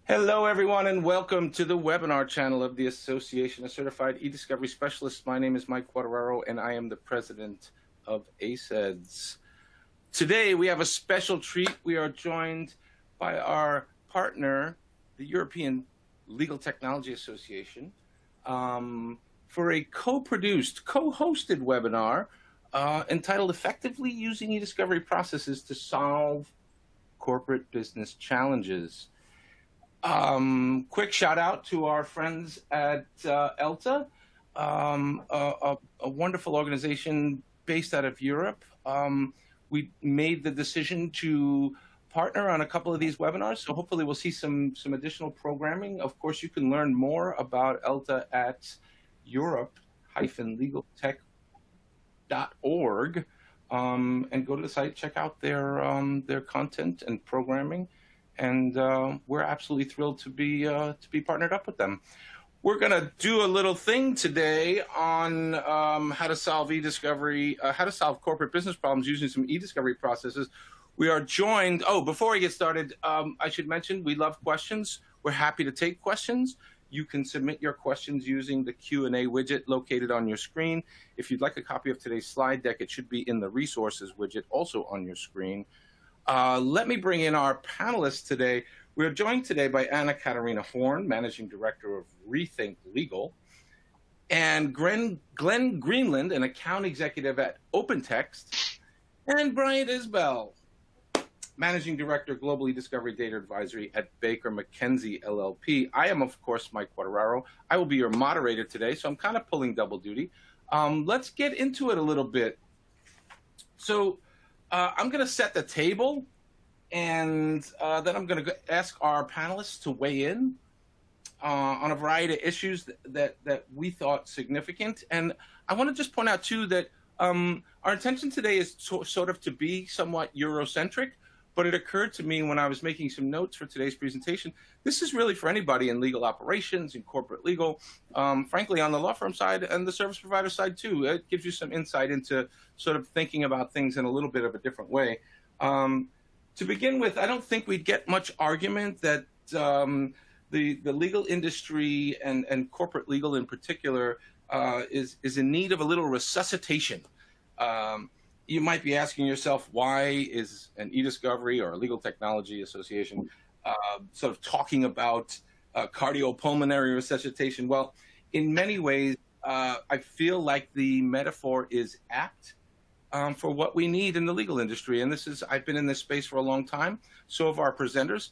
Hello, everyone, and welcome to the webinar channel of the Association of Certified eDiscovery Specialists. My name is Mike Quartararo, and I am the president of ACEDS. Today, we have a special treat. We are joined by our partner, the European Legal Technology Association, for a co-produced, co-hosted webinar entitled Effectively Using eDiscovery Processes to Solve Corporate Business Challenges. Quick shout out to our friends at ELTA, a wonderful organization based out of Europe. We made the decision to partner on a couple of these webinars, so hopefully we'll see some additional programming. Of course, you can learn more about ELTA at europe-legaltech.org and go to the site, check out their content and programming. And we're absolutely thrilled to be partnered up with them. We're going to do a little thing today on how to solve eDiscovery, how to solve corporate business problems using some eDiscovery processes. We are joined. Oh, before we get started, I should mention we love questions. We're happy to take questions. You can submit your questions using the Q&A widget located on your screen. If you'd like a copy of today's slide deck, it should be in the resources widget also on your screen. Let me bring in our panelists today. We're joined today by Anna-Katharina Horn, Managing Director of reThinkLegal, and Glen Greenland, an Account Executive at OpenText, and Bryant Isbell, Managing Director, Global eDiscovery Data Advisory at Baker McKenzie, LLP. I am, of course, Mike Quartararo. I will be your moderator today, so I'm kind of pulling double duty. Let's get into it a little bit. So, I'm going to set the table, and then I'm going to ask our panelists to weigh in on a variety of issues that we thought significant. And I want to just point out, too, that our intention today is sort of to be somewhat Eurocentric, but it occurred to me when I was making some notes for today's presentation, this is really for anybody in legal operations, in corporate legal, frankly, on the law firm side and the service provider side, too. It gives you some insight into sort of thinking about things in a little bit of a different way. To begin with, I don't think we'd get much argument that the legal industry and corporate legal in particular is in need of a little resuscitation. You might be asking yourself, why is an eDiscovery or a legal technology association sort of talking about cardiopulmonary resuscitation? Well, in many ways, I feel like the metaphor is apt for what we need in the legal industry. And I've been in this space for a long time. So have our presenters.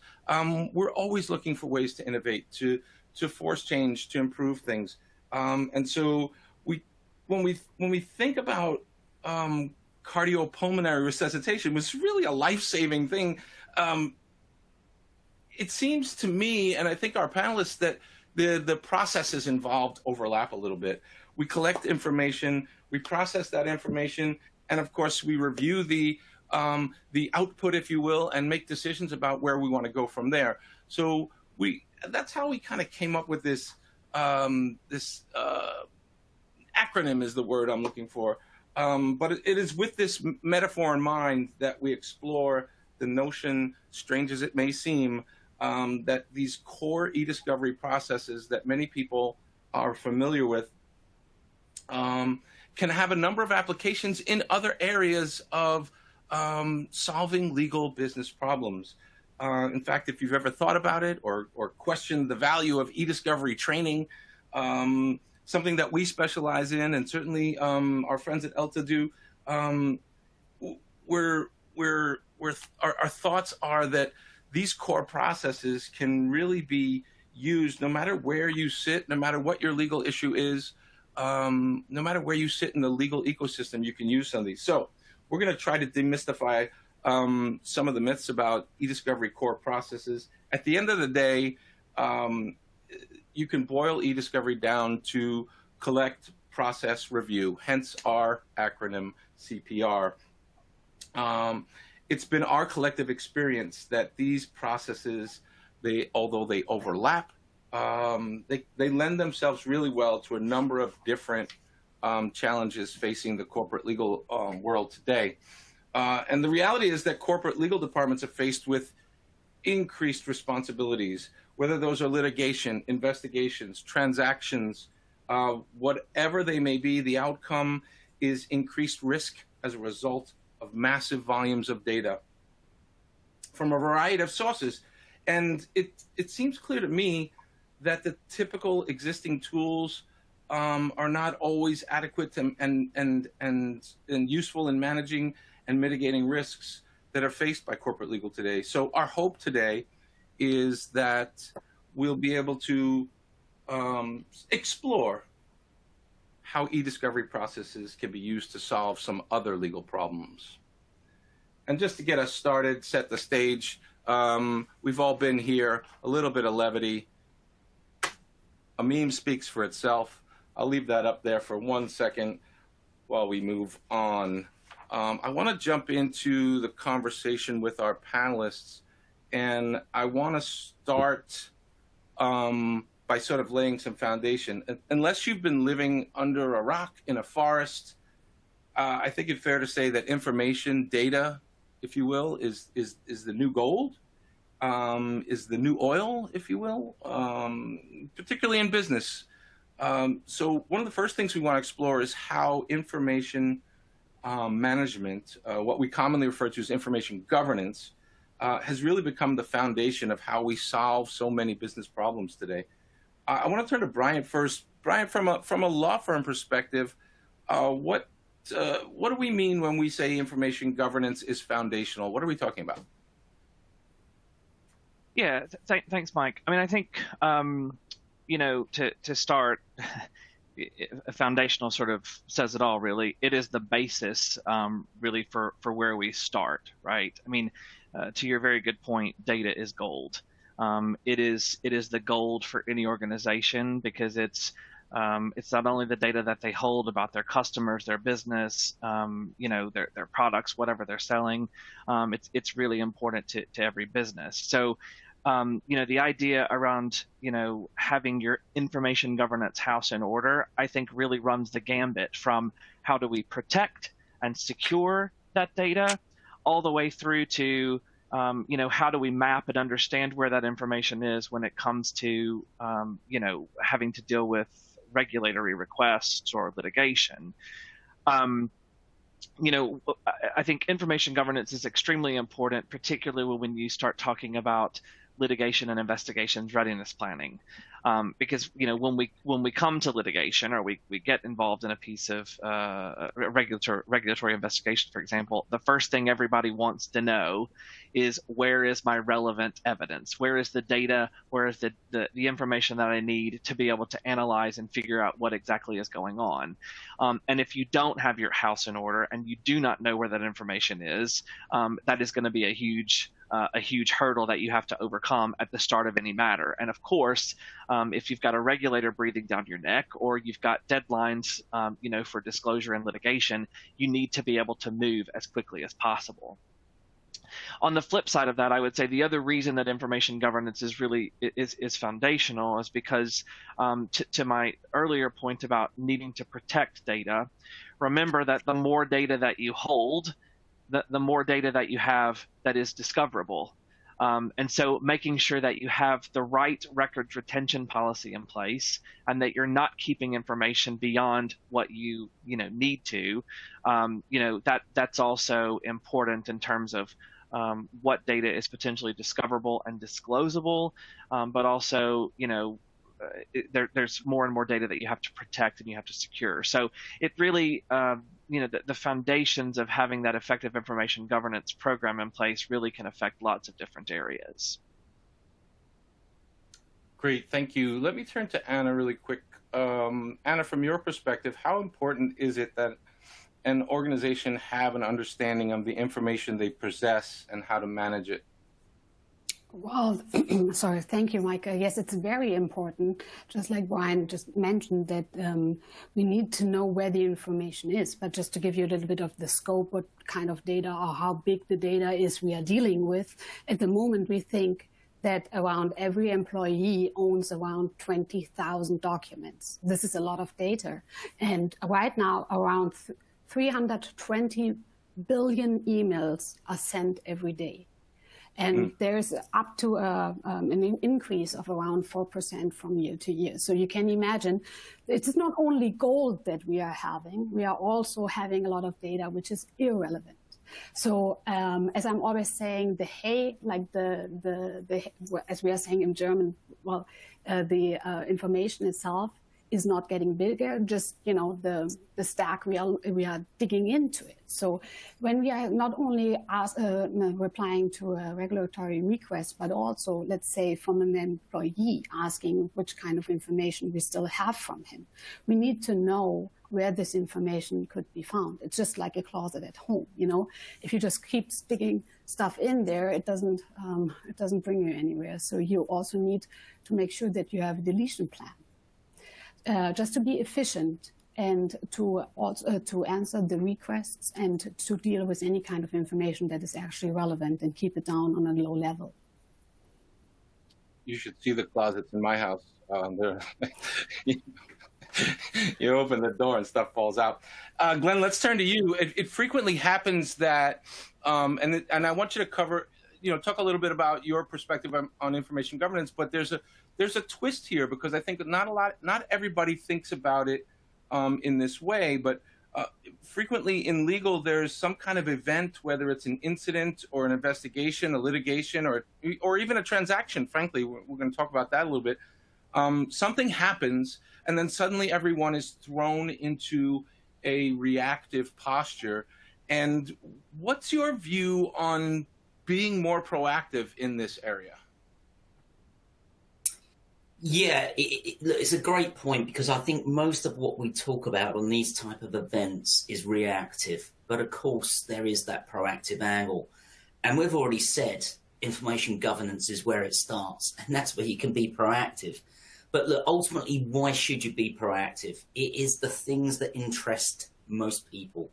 We're always looking for ways to innovate, to force change, to improve things. And so when we think about cardiopulmonary resuscitation, was really a life-saving thing. It seems to me, and I think our panelists, that the processes involved overlap a little bit. We collect information, we process that information, and of course we review the output, if you will, and make decisions about where we want to go from there. So that's how we kind of came up with this acronym is the word I'm looking for. But it is with this metaphor in mind that we explore the notion, strange as it may seem, that these core eDiscovery processes that many people are familiar with can have a number of applications in other areas of solving legal business problems. In fact, if you've ever thought about it or questioned the value of eDiscovery training, something that we specialize in, and certainly our friends at ELTA do, our thoughts are that these core processes can really be used no matter where you sit, no matter what your legal issue is, no matter where you sit in the legal ecosystem, you can use some of these. So we're going to try to demystify some of the myths about eDiscovery core processes. At the end of the day, you can boil eDiscovery down to collect, process, review, hence our acronym CPR. It's been our collective experience that these processes, although they overlap, they lend themselves really well to a number of different challenges facing the corporate legal world today. And the reality is that corporate legal departments are faced with increased responsibilities, whether those are litigation, investigations, transactions, whatever they may be. The outcome is increased risk as a result of massive volumes of data from a variety of sources. And it seems clear to me that the typical existing tools are not always adequate and useful in managing and mitigating risks that are faced by corporate legal today. So our hope today is that we'll be able to explore how e-discovery processes can be used to solve some other legal problems. And just to get us started, set the stage, we've all been here, a little bit of levity. A meme speaks for itself. I'll leave that up there for 1 second while we move on. I want to jump into the conversation with our panelists, and I want to start by sort of laying some foundation. Unless you've been living under a rock in a forest, I think it's fair to say that information, data, if you will, is the new gold, is the new oil, if you will, particularly in business. So one of the first things we want to explore is how information management, what we commonly refer to as information governance, has really become the foundation of how we solve so many business problems today. I want to turn to Bryant first. Bryant, from a law firm perspective, what do we mean when we say information governance is foundational? What are we talking about? Yeah, thanks, Mike. I mean, I think, you know, to start, a foundational sort of says it all, really. It is the basis, really, for where we start, right? I mean, to your very good point, data is gold. It is the gold for any organization because it's not only the data that they hold about their customers, their business, you know, their products, whatever they're selling. It's really important to every business. So, you know, the idea around, you know, having your information governance house in order, I think really runs the gambit from how do we protect and secure that data all the way through to, you know, how do we map and understand where that information is when it comes to, you know, having to deal with regulatory requests or litigation. You know, I think information governance is extremely important, particularly when you start talking about litigation and investigations readiness planning, because, you know, when we come to litigation or we get involved in a piece of regulatory investigation, for example, the first thing everybody wants to know is, where is my relevant evidence? Where is the data? Where is the information that I need to be able to analyze and figure out what exactly is going on? And if you don't have your house in order and you do not know where that information is, that is going to be a huge hurdle that you have to overcome at the start of any matter. And of course, if you've got a regulator breathing down your neck, or you've got deadlines, you know, for disclosure and litigation, you need to be able to move as quickly as possible. On the flip side of that, I would say the other reason that information governance is really is foundational is because, to my earlier point about needing to protect data, remember that the more data that you hold, the more data that you have that is discoverable. And so making sure that you have the right records retention policy in place and that you're not keeping information beyond what you need to, you know, that's also important in terms of what data is potentially discoverable and disclosable, but also, you know, there's more and more data that you have to protect and you have to secure. So it really, you know, the foundations of having that effective information governance program in place really can affect lots of different areas. Great, thank you. Let me turn to Anna really quick. Anna, from your perspective, how important is it that an organization have an understanding of the information they possess and how to manage it? Well, sorry, thank you, Mike. Yes, it's very important, just like Brian just mentioned, that we need to know where the information is. But just to give you a little bit of the scope, what kind of data or how big the data is we are dealing with, at the moment we think that around every employee owns around 20,000 documents. This is a lot of data. And right now, around 320 billion emails are sent every day. And there's up to an increase of around 4% from year to year. So you can imagine it's not only gold that we are having, we are also having a lot of data which is irrelevant. So as I'm always saying, the hay, like the as we are saying in German, well, the information itself is not getting bigger, just, you know, the stack, we are digging into it. So when we are not only replying to a regulatory request, but also, let's say, from an employee asking which kind of information we still have from him, we need to know where this information could be found. It's just like a closet at home, you know. If you just keep sticking stuff in there, it doesn't bring you anywhere. So you also need to make sure that you have a deletion plan. Just to be efficient and to also to answer the requests and to deal with any kind of information that is actually relevant and keep it down on a low level. You should see the closets in my house. You open the door and stuff falls out. Glen, let's turn to you. It frequently happens that, and I want you to cover, talk a little bit about your perspective on information governance, but there's a twist here, because I think not everybody thinks about it in this way, but frequently in legal, there's some kind of event, whether it's an incident or an investigation, a litigation, or even a transaction. Frankly, we're going to talk about that a little bit. Something happens, and then suddenly everyone is thrown into a reactive posture. And what's your view on being more proactive in this area? Yeah, it's a great point, because I think most of what we talk about on these type of events is reactive. But of course, there is that proactive angle. And we've already said information governance is where it starts, and that's where you can be proactive. But look, ultimately, why should you be proactive? It is the things that interest most people.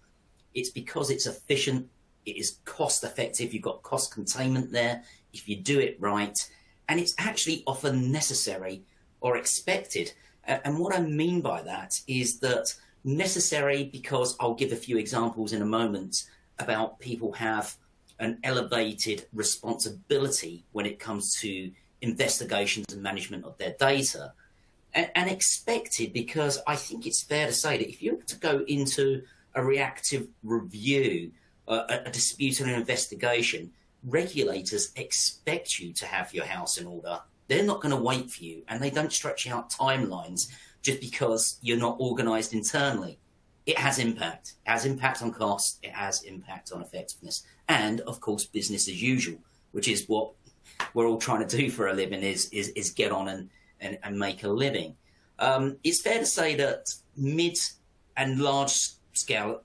It's because it's efficient, it is cost effective, you've got cost containment there if you do it right. And it's actually often necessary or expected. And what I mean by that is that necessary because I'll give a few examples in a moment about people have an elevated responsibility when it comes to investigations and management of their data. And expected because I think it's fair to say that if you were to go into a reactive review, a dispute or an investigation, regulators expect you to have your house in order. They're not going to wait for you, and they don't stretch out timelines just because you're not organised internally. It has impact. It has impact on costs. It has impact on effectiveness. And, of course, business as usual, which is what we're all trying to do for a living, is get on and make a living. It's fair to say that mid and large-scale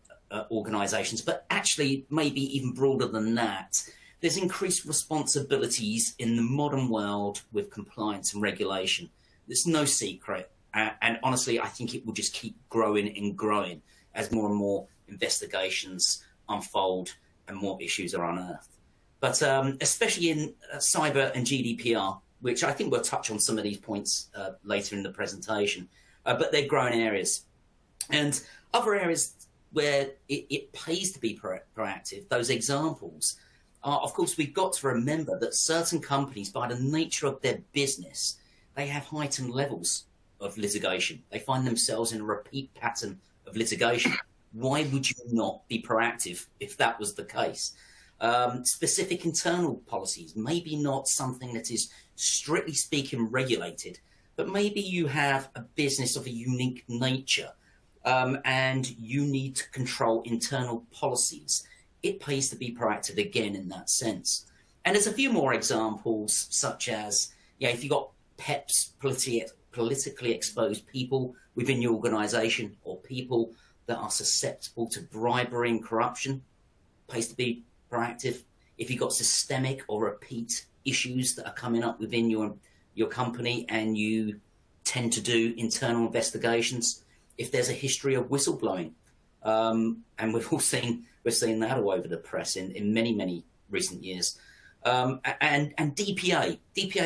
organisations, but actually maybe even broader than that, there's increased responsibilities in the modern world with compliance and regulation. There's no secret. And honestly, I think it will just keep growing and growing as more and more investigations unfold and more issues are unearthed. But especially in cyber and GDPR, which I think we'll touch on some of these points later in the presentation, but they're growing areas. And other areas where it pays to be proactive, those examples are, of course, we've got to remember that certain companies, by the nature of their business, they have heightened levels of litigation. They find themselves in a repeat pattern of litigation. Why would you not be proactive if that was the case? Specific internal policies, maybe not something that is strictly speaking regulated, but maybe you have a business of a unique nature and you need to control internal policies. It pays to be proactive again in that sense. And there's a few more examples, such as, if you've got PEPs, politically exposed people within your organisation, or people that are susceptible to bribery and corruption, pays to be proactive. If you've got systemic or repeat issues that are coming up within your company and you tend to do internal investigations, if there's a history of whistleblowing, and we're seeing that all over the press in many recent years, and DPA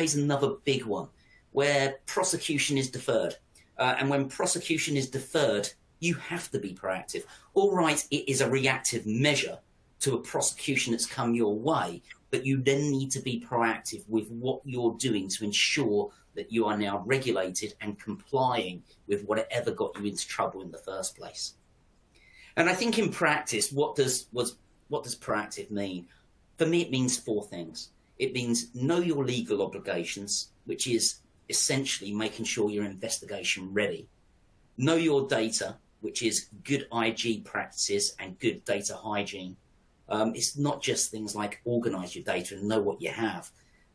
is another big one where prosecution is deferred, and when prosecution is deferred, you have to be proactive. All right, it is a reactive measure, to a prosecution that's come your way, but you then need to be proactive with what you're doing to ensure that you are now regulated and complying with whatever got you into trouble in the first place. And I think in practice, what does proactive mean? For me, it means four things. It means know your legal obligations, which is essentially making sure you're investigation ready. Know your data, which is good IG practices and good data hygiene. It's not just things like organize your data and know what you have,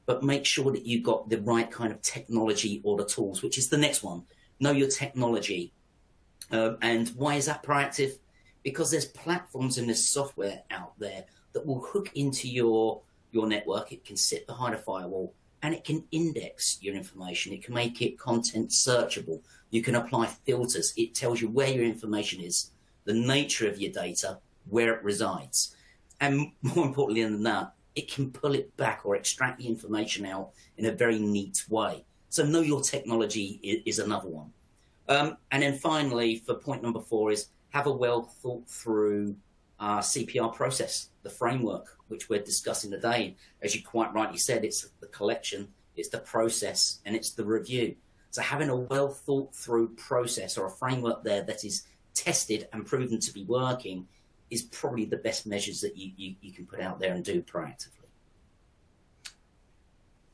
but make sure that you've got the right kind of technology or the tools, which is the next one. Know your technology. And why is that proactive? Because there's platforms and there's software out there that will hook into your network. It can sit behind a firewall and it can index your information. It can make it content searchable. You can apply filters. It tells you where your information is, the nature of your data, where it resides. And more importantly than that, it can pull it back or extract the information out in a very neat way. So know your technology is another one. And then finally, for point number 4 is have a well thought through CPR process, the framework, which we're discussing today. As you quite rightly said, it's the collection, it's the process, and it's the review. So having a well thought through process or a framework there that is tested and proven to be working is probably the best measures that you can put out there and do proactively.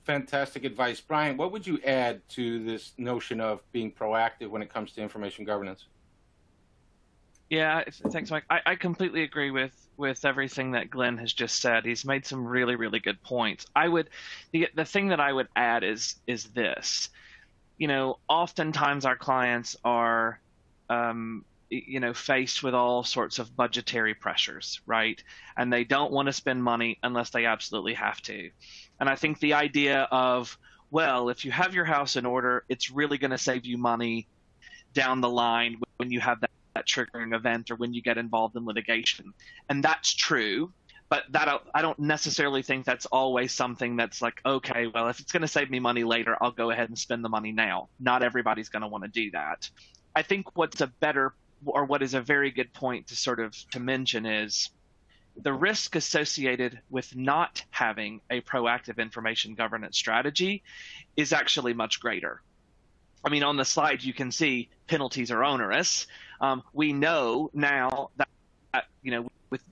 Fantastic advice. Bryant, what would you add to this notion of being proactive when it comes to information governance? Yeah, thanks, Mike. I completely agree with everything that Glen has just said. He's made some really, really good points. The thing that I would add is this. Oftentimes our clients are faced with all sorts of budgetary pressures, right? And they don't want to spend money unless they absolutely have to. And I think the idea of, well, if you have your house in order, it's really going to save you money down the line when you have that triggering event or when you get involved in litigation. And that's true, but I don't necessarily think that's always something that's like, okay, well, if it's going to save me money later, I'll go ahead and spend the money now. Not everybody's going to want to do that. I think what is a very good point to mention is the risk associated with not having a proactive information governance strategy is actually much greater. I mean, on the slide, you can see penalties are onerous. We know now that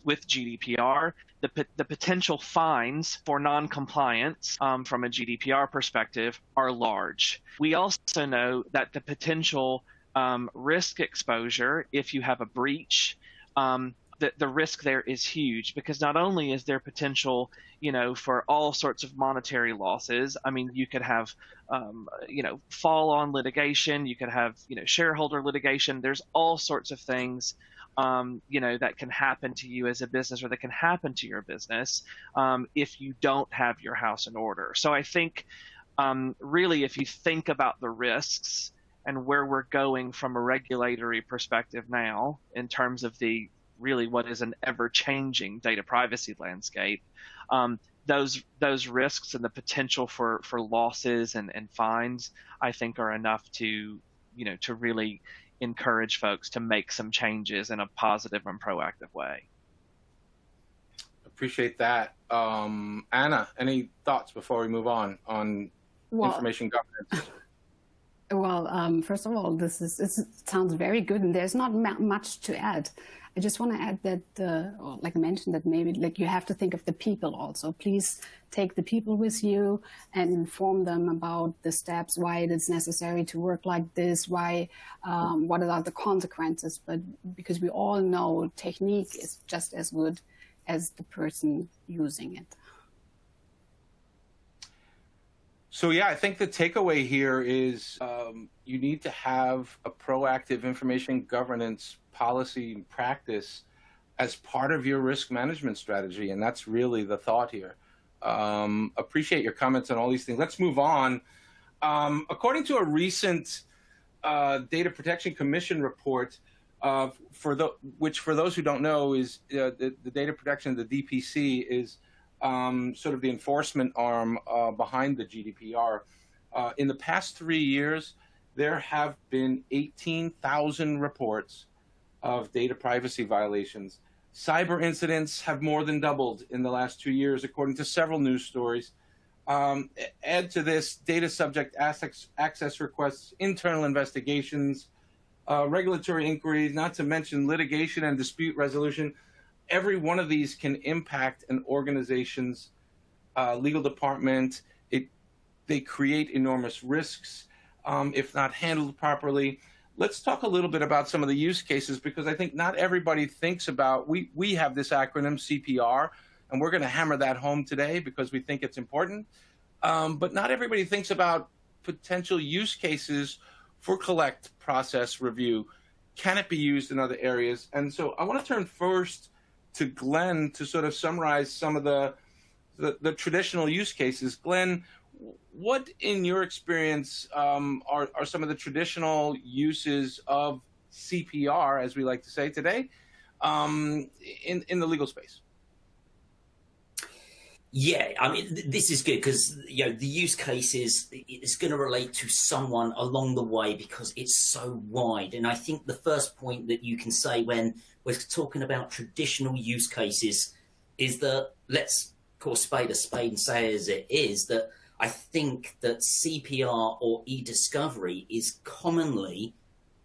with GDPR, the potential fines for non-compliance from a GDPR perspective are large. We also know that the potential risk exposure, if you have a breach, the risk there is huge, because not only is there potential, for all sorts of monetary losses. I mean, you could have, fall-on litigation. You could have, shareholder litigation. There's all sorts of things, that can happen to you as a business, or that can happen to your business if you don't have your house in order. So I think, really, if you think about the risks and where we're going from a regulatory perspective now, in terms of really what is an ever-changing data privacy landscape, those risks and the potential for losses and fines, I think, are enough to really encourage folks to make some changes in a positive and proactive way. Appreciate that. Anna, any thoughts before we move on information governance? Well, first of all, it sounds very good, and there's not much to add. I just want to add that, like I mentioned, that maybe you have to think of the people also. Please take the people with you and inform them about the steps, why it is necessary to work like this, what are the consequences. But because we all know technique is just as good as the person using it. So yeah, I think the takeaway here is you need to have a proactive information governance policy and practice as part of your risk management strategy, and that's really the thought here. Appreciate your comments on all these things. Let's move on. According to a recent Data Protection Commission report, which for those who don't know is the data protection, the DPC is sort of the enforcement arm behind the GDPR. In the past 3 years, there have been 18,000 reports of data privacy violations. Cyber incidents have more than doubled in the last 2 years, according to several news stories. Add to this data subject access requests, internal investigations, regulatory inquiries, not to mention litigation and dispute resolution. Every one of these can impact an organization's legal department. They create enormous risks if not handled properly. Let's talk a little bit about some of the use cases, because I think not everybody thinks about, we have this acronym CPR, and we're going to hammer that home today because we think it's important. But not everybody thinks about potential use cases for collect, process, review. Can it be used in other areas? And so I want to turn first to Glen to sort of summarize some of the traditional use cases. Glen, what, in your experience, are some of the traditional uses of CPR, as we like to say today, in the legal space? Yeah, I mean, this is good because, you know, the use cases, it's going to relate to someone along the way because it's so wide. And I think the first point that you can say when we're talking about traditional use cases is that, let's call a spade and say as it is, that I think that CPR or EDiscovery is commonly,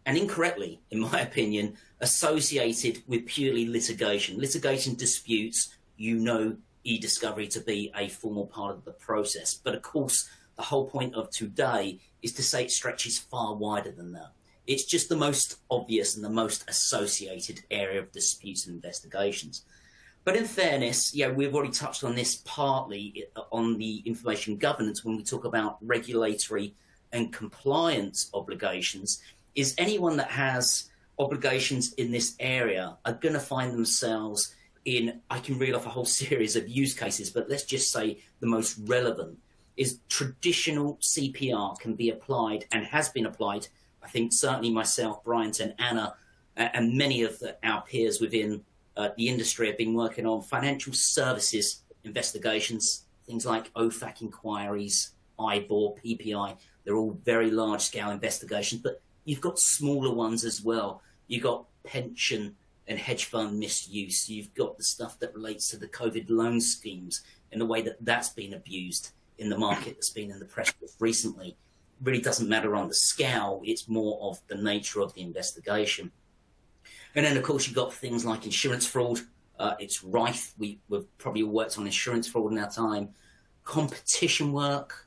and incorrectly, in my opinion, associated with purely litigation. Litigation disputes, you know, EDiscovery to be a formal part of the process. But of course, the whole point of today is to say it stretches far wider than that. It's just the most obvious and the most associated area of disputes and investigations. But in fairness, yeah, we've already touched on this partly on the information governance when we talk about regulatory and compliance obligations, is anyone that has obligations in this area are going to find themselves in, I can reel off a whole series of use cases, but let's just say the most relevant is traditional CPR can be applied and has been applied. I think certainly myself, Bryant and Anna, and many of our peers within the industry have been working on financial services investigations, things like OFAC inquiries, IBOR, PPI. They're all very large-scale investigations, but you've got smaller ones as well. You've got pension and hedge fund misuse. You've got the stuff that relates to the COVID loan schemes and the way that that's been abused in the market that's been in the press recently. It really doesn't matter on the scale. It's more of the nature of the investigation. And then, of course, you've got things like insurance fraud. It's rife. We've probably worked on insurance fraud in our time. Competition work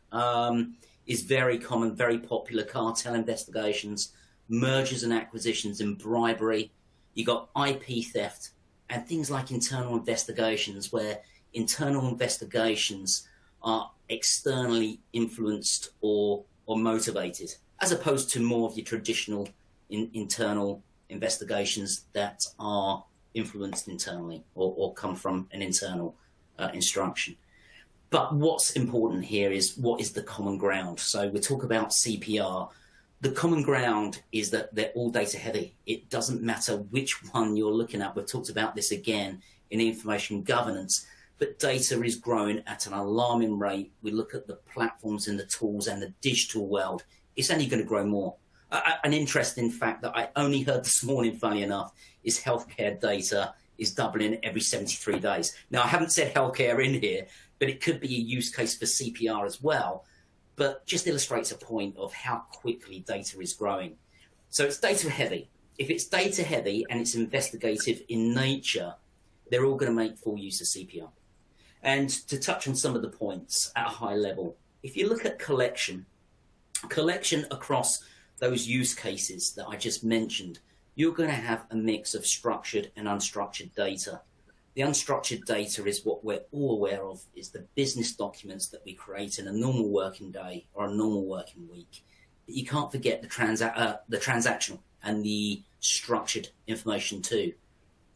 is very common, very popular. Cartel investigations, mergers and acquisitions and bribery. You got IP theft and things like internal investigations, where internal investigations are externally influenced or motivated, as opposed to more of your traditional internal investigations that are influenced internally or come from an internal instruction. But what's important here is what is the common ground. So we talk about CPR. The common ground is that they're all data heavy. It doesn't matter which one you're looking at. We've talked about this again in information governance, but data is growing at an alarming rate. We look at the platforms and the tools and the digital world. It's only going to grow more. An interesting fact that I only heard this morning, funny enough, is healthcare data is doubling every 73 days. Now, I haven't said healthcare in here, but it could be a use case for CPR as well, but just illustrates a point of how quickly data is growing. So it's data heavy. If it's data heavy and it's investigative in nature, they're all going to make full use of CPR. And to touch on some of the points at a high level, if you look at collection across those use cases that I just mentioned, you're going to have a mix of structured and unstructured data. The unstructured data is what we're all aware of, is the business documents that we create in a normal working day or a normal working week. But you can't forget the transactional and the structured information too.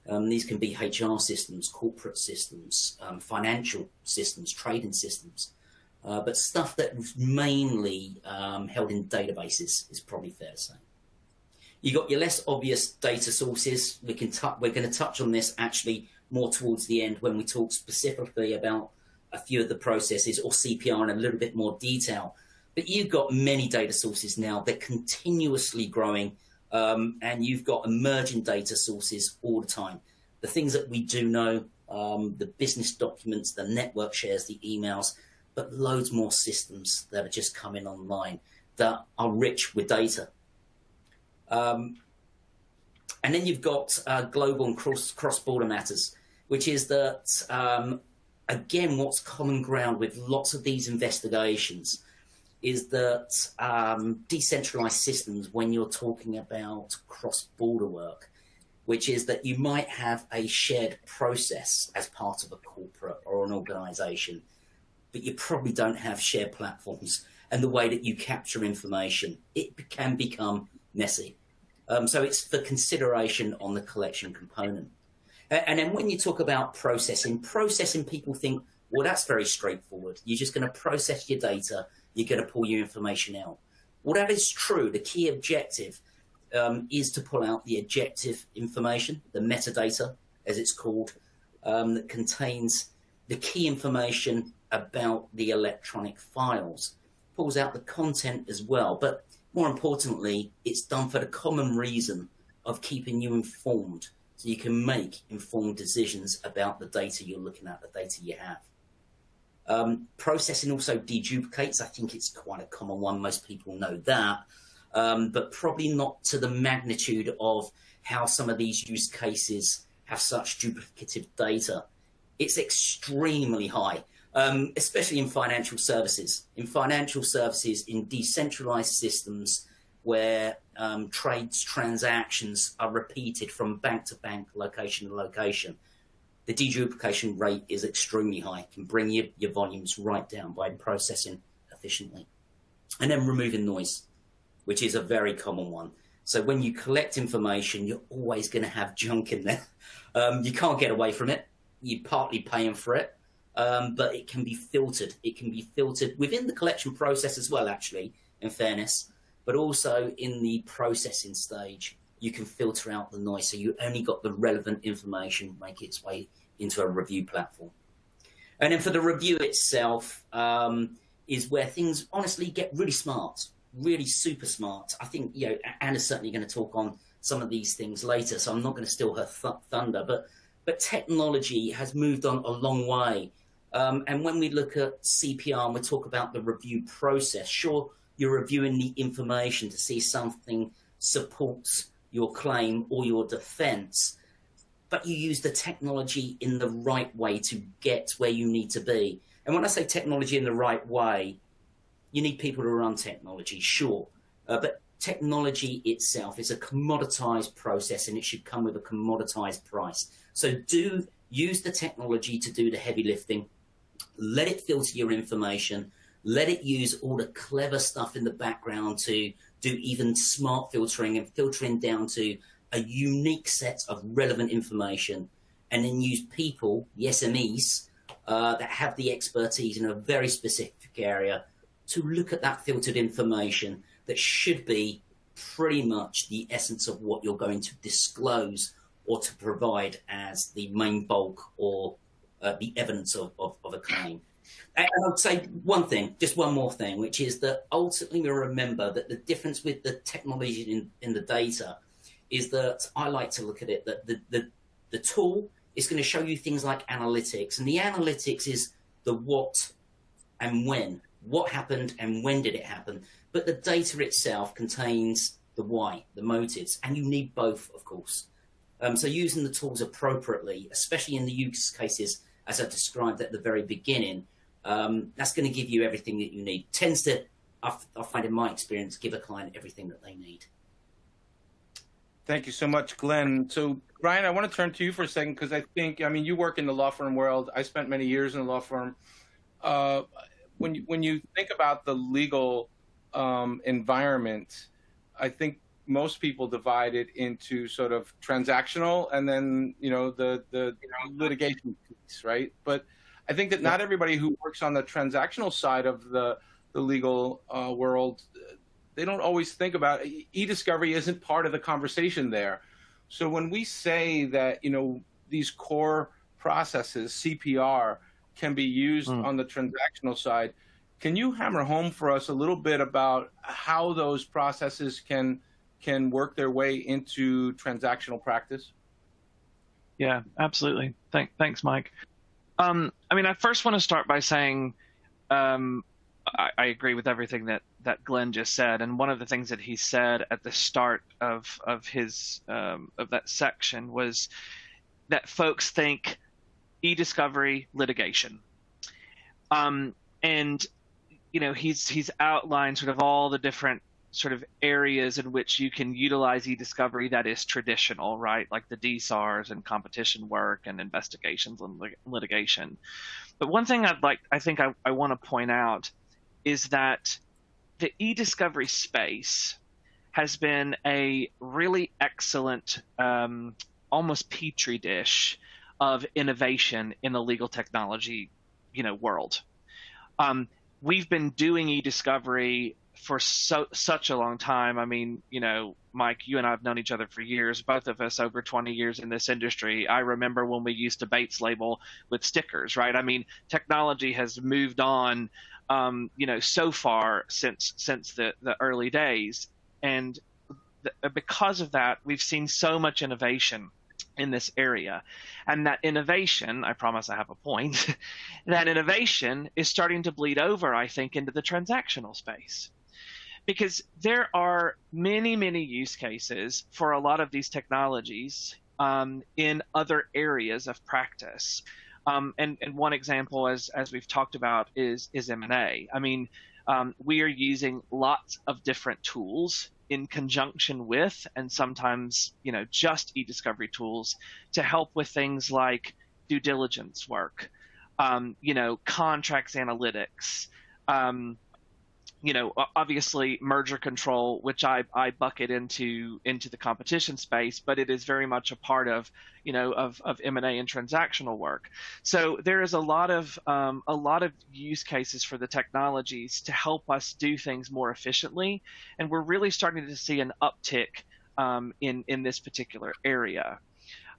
These can be HR systems, corporate systems, financial systems, trading systems. But stuff that is mainly held in databases is probably fair to say. You got your less obvious data sources. We're going to touch on this actually more towards the end when we talk specifically about a few of the processes or CPR in a little bit more detail. But you've got many data sources now. They're continuously growing, and you've got emerging data sources all the time. the things that we do know, the business documents, the network shares, the emails, but loads more systems that are just coming online that are rich with data. And then you've got global and cross-border matters, which is that, again, what's common ground with lots of these investigations is that decentralized systems, when you're talking about cross-border work, which is that you might have a shared process as part of a corporate or an organization, but you probably don't have shared platforms. And the way that you capture information, it can become messy. So it's for consideration on the collection component. And then when you talk about processing, people think, well, that's very straightforward. You're just going to process your data. You're going to pull your information out. Well, that is true. The key objective is to pull out the objective information, the metadata, as it's called, that contains the key information about the electronic files. Pulls out the content as well. But more importantly, it's done for the common reason of keeping you informed, so you can make informed decisions about the data you're looking at, the data you have. Processing also deduplicates. I think it's quite a common one. Most people know that, but probably not to the magnitude of how some of these use cases have such duplicative data. It's extremely high, especially in financial services. In financial services, in decentralized systems where transactions are repeated from bank to bank, location to location, the deduplication rate is extremely high. It can bring your volumes right down by processing efficiently. And then removing noise, which is a very common one. So when you collect information, you're always going to have junk in there. You can't get away from it. You're partly paying for it, but it can be filtered. It can be filtered within the collection process as well, actually, in fairness, but also in the processing stage. You can filter out the noise, so you only got the relevant information make its way into a review platform. And then for the review itself is where things honestly get really smart, really super smart. I think, Anna's certainly going to talk on some of these things later, so I'm not going to steal her thunder, but technology has moved on a long way. And when we look at CPR and we talk about the review process, sure, you're reviewing the information to see something supports your claim or your defense, but you use the technology in the right way to get where you need to be. And when I say technology in the right way, you need people to run technology, sure, but technology itself is a commoditized process and it should come with a commoditized price. So do use the technology to do the heavy lifting, let it filter your information, let it use all the clever stuff in the background to do even smart filtering and filtering down to a unique set of relevant information, and then use people, the SMEs, that have the expertise in a very specific area to look at that filtered information that should be pretty much the essence of what you're going to disclose or to provide as the main bulk or the evidence of a claim. And I'd say one thing, just one more thing, which is that ultimately we remember that the difference with the technology in the data is that I like to look at it that the tool is going to show you things like analytics, and the analytics is the what and when, what happened and when did it happen. But the data itself contains the why, the motives, and you need both, of course. So using the tools appropriately, especially in the use cases as I described at the very beginning, that's going to give you everything that you need. Tends to, I find in my experience, give a client everything that they need. Thank you so much, Glenn. So, Brian, I want to turn to you for a second because I think, you work in the law firm world. I spent many years in the law firm. When you think about the legal environment, I think most people divide it into sort of transactional and then, the litigation piece, right? But I think that not everybody who works on the transactional side of the legal world, they don't always think about e-discovery isn't part of the conversation there. So when we say that, these core processes, CPR, can be used on the transactional side, can you hammer home for us a little bit about how those processes can work their way into transactional practice? Yeah, absolutely. Thanks, Mike. I mean, I first want to start by saying I agree with everything that Glen just said, and one of the things that he said at the start of that section was that folks think e-discovery litigation, and he's outlined sort of all the different sort of areas in which you can utilize e-discovery that is traditional, right? Like the DSARs and competition work and investigations and litigation. But one thing I want to point out is that the e-discovery space has been a really excellent, almost petri dish of innovation in the legal technology, world. We've been doing e-discovery for such a long time. I mean, Mike, you and I have known each other for years, both of us over 20 years in this industry. I remember when we used to Bates label with stickers, right? I mean, technology has moved on, so far since the early days. And because of that, we've seen so much innovation in this area. And that innovation, I promise I have a point, that innovation is starting to bleed over, I think, into the transactional space. Because there are many, many use cases for a lot of these technologies in other areas of practice. And one example, as we've talked about, is M&A. I mean, we are using lots of different tools in conjunction with, and sometimes, just e-discovery tools to help with things like due diligence work, contracts analytics, obviously merger control, which I bucket into the competition space, but it is very much a part of M&A and transactional work. So there is a lot of use cases for the technologies to help us do things more efficiently, and we're really starting to see an uptick in this particular area.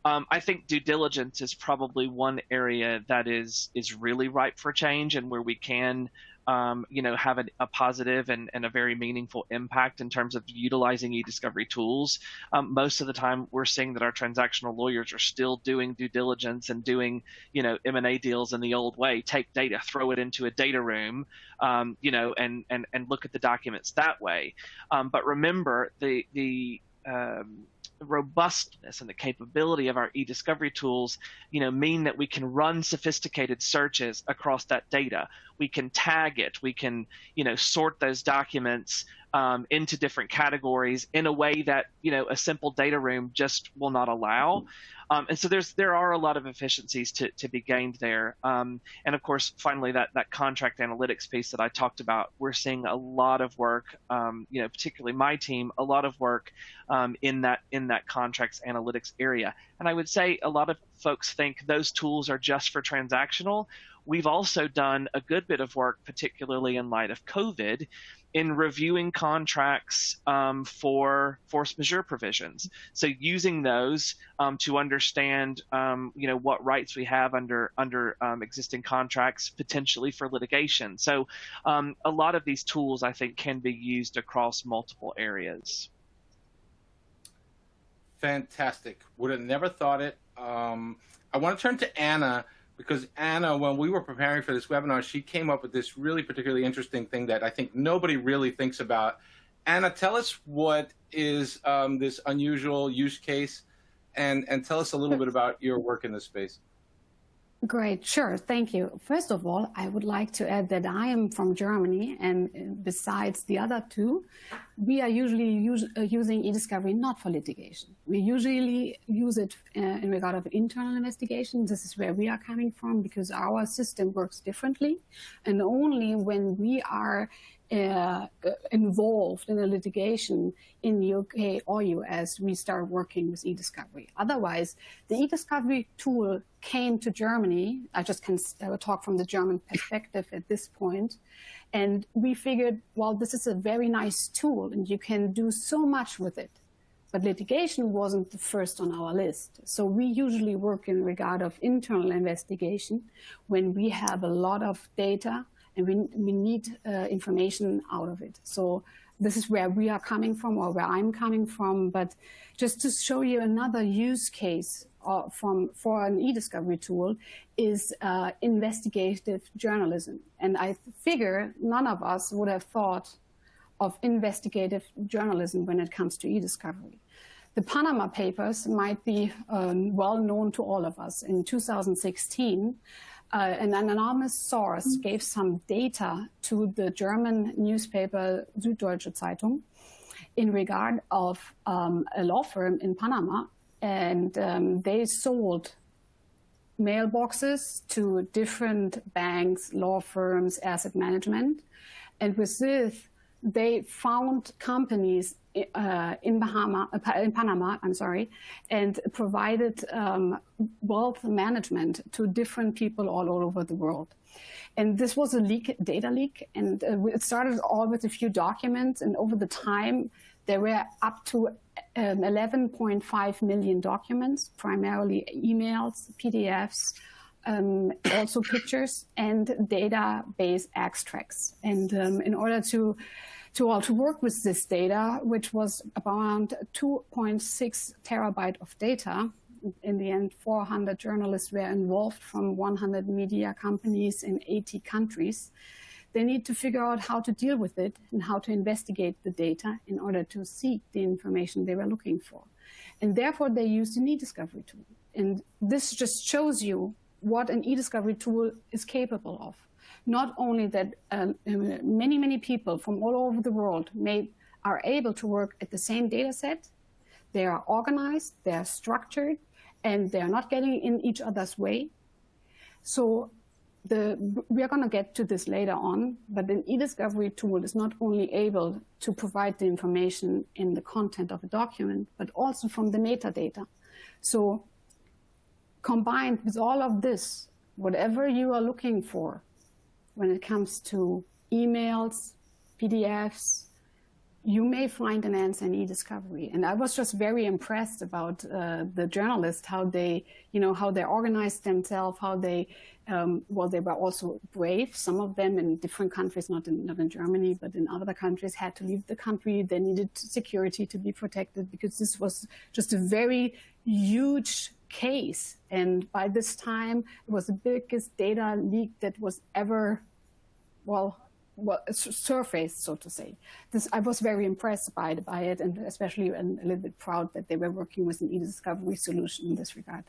I think due diligence is probably one area that is really ripe for change, and where we can have a positive and a very meaningful impact in terms of utilizing e-discovery tools. Most of the time, we're seeing that our transactional lawyers are still doing due diligence and doing, M&A deals in the old way. Take data, throw it into a data room, and look at the documents that way. But remember, the robustness and the capability of our e-discovery tools, mean that we can run sophisticated searches across that data. We can tag it. We can, sort those documents into different categories in a way that, a simple data room just will not allow. And so there are a lot of efficiencies to be gained there. And of course, finally, that contract analytics piece that I talked about, we're seeing a lot of work, particularly my team, a lot of work in that contracts analytics area. And I would say a lot of folks think those tools are just for transactional. We've also done a good bit of work, particularly in light of COVID, in reviewing contracts for force majeure provisions. So using those to understand, what rights we have under existing contracts, potentially for litigation. So a lot of these tools, I think, can be used across multiple areas. Fantastic. Would have never thought it. I want to turn to Anna, because Anna, when we were preparing for this webinar, she came up with this really particularly interesting thing that I think nobody really thinks about. Anna, tell us what is this unusual use case, and tell us a little bit about your work in this space. Great, sure, thank you. First of all, I would like to add that I am from Germany, and besides the other two, we are usually using e-discovery not for litigation. We usually use it in regard of internal investigation. This is where we are coming from, because our system works differently, and only when we are involved in a litigation in the UK or US, we start working with e-discovery. Otherwise, the e-discovery tool came to Germany. I just can talk from the German perspective at this point. And we figured, well, this is a very nice tool and you can do so much with it. But litigation wasn't the first on our list. So we usually work in regard of internal investigation when we have a lot of data and we need information out of it. So this is where we are coming from, or where I'm coming from. But just to show you another use case for an e-discovery tool is investigative journalism. And I figure none of us would have thought of investigative journalism when it comes to e-discovery. The Panama Papers might be well known to all of us. In 2016, an anonymous source gave some data to the German newspaper Süddeutsche Zeitung in regard of a law firm in Panama, and they sold mailboxes to different banks, law firms, asset management, and with this, they found companies in Panama, and provided wealth management to different people all over the world. And this was a data leak, and it started all with a few documents, and over the time, there were up to 11.5 million documents, primarily emails, PDFs, also pictures, and database extracts. And in order to work with this data, which was around 2.6 terabyte of data, in the end, 400 journalists were involved from 100 media companies in 80 countries. They need to figure out how to deal with it and how to investigate the data in order to seek the information they were looking for. And therefore, they used an e-discovery tool. And this just shows you what an e-discovery tool is capable of. Not only that many, many people from all over the world are able to work at the same data set, they are organized, they are structured, and they are not getting in each other's way. So we are going to get to this later on, but an e-discovery tool is not only able to provide the information in the content of a document, but also from the metadata. So combined with all of this, whatever you are looking for when it comes to emails, PDFs, you may find an answer in e-discovery. And I was just very impressed about the journalists, how they organized themselves, how they were also brave. Some of them in different countries, not in Germany, but in other countries, had to leave the country. They needed security to be protected because this was just a very huge case. And by this time, it was the biggest data leak that was ever, surfaced, so to say. I was very impressed by it, and especially a little bit proud that they were working with an e-discovery solution in this regard.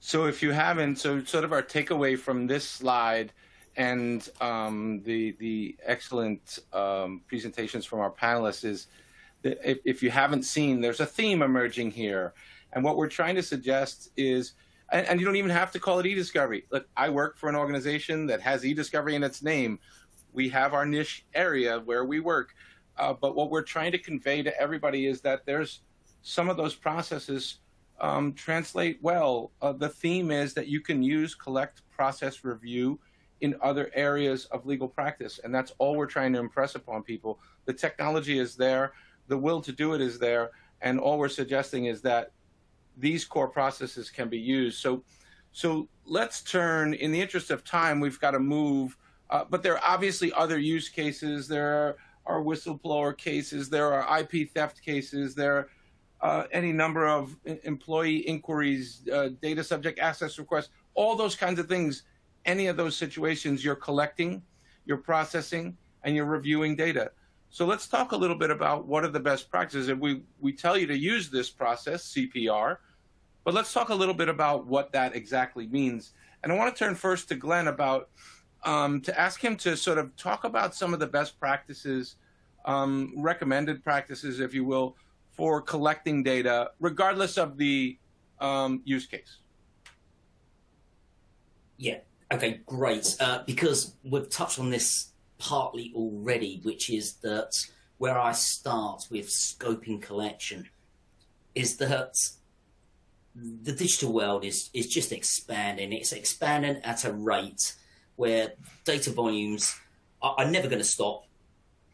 So if you haven't, so sort of our takeaway from this slide and the excellent presentations from our panelists is that if you haven't seen, there's a theme emerging here. And what we're trying to suggest is, and you don't even have to call it e-discovery. Look, I work for an organization that has e-discovery in its name. We have our niche area where we work. But what we're trying to convey to everybody is that there's some of those processes translate well. The theme is that you can use collect, process, review in other areas of legal practice. And that's all we're trying to impress upon people. The technology is there. The will to do it is there. And all we're suggesting is that these core processes can be used. So let's turn, in the interest of time, we've got to move, but there are obviously other use cases. There are whistleblower cases, there are IP theft cases, there are any number of employee inquiries, data subject access requests, all those kinds of things. Any of those situations, you're collecting, you're processing, and you're reviewing data. So let's talk a little bit about what are the best practices. And we tell you to use this process, CPR, but let's talk a little bit about what that exactly means. And I want to turn first to Glen about, to ask him to sort of talk about some of the best practices, recommended practices, if you will, for collecting data, regardless of the use case. Yeah, okay, great. Because we've touched on this partly already, which is that where I start with scoping collection is that the digital world is just expanding. It's expanding at a rate where data volumes are never going to stop.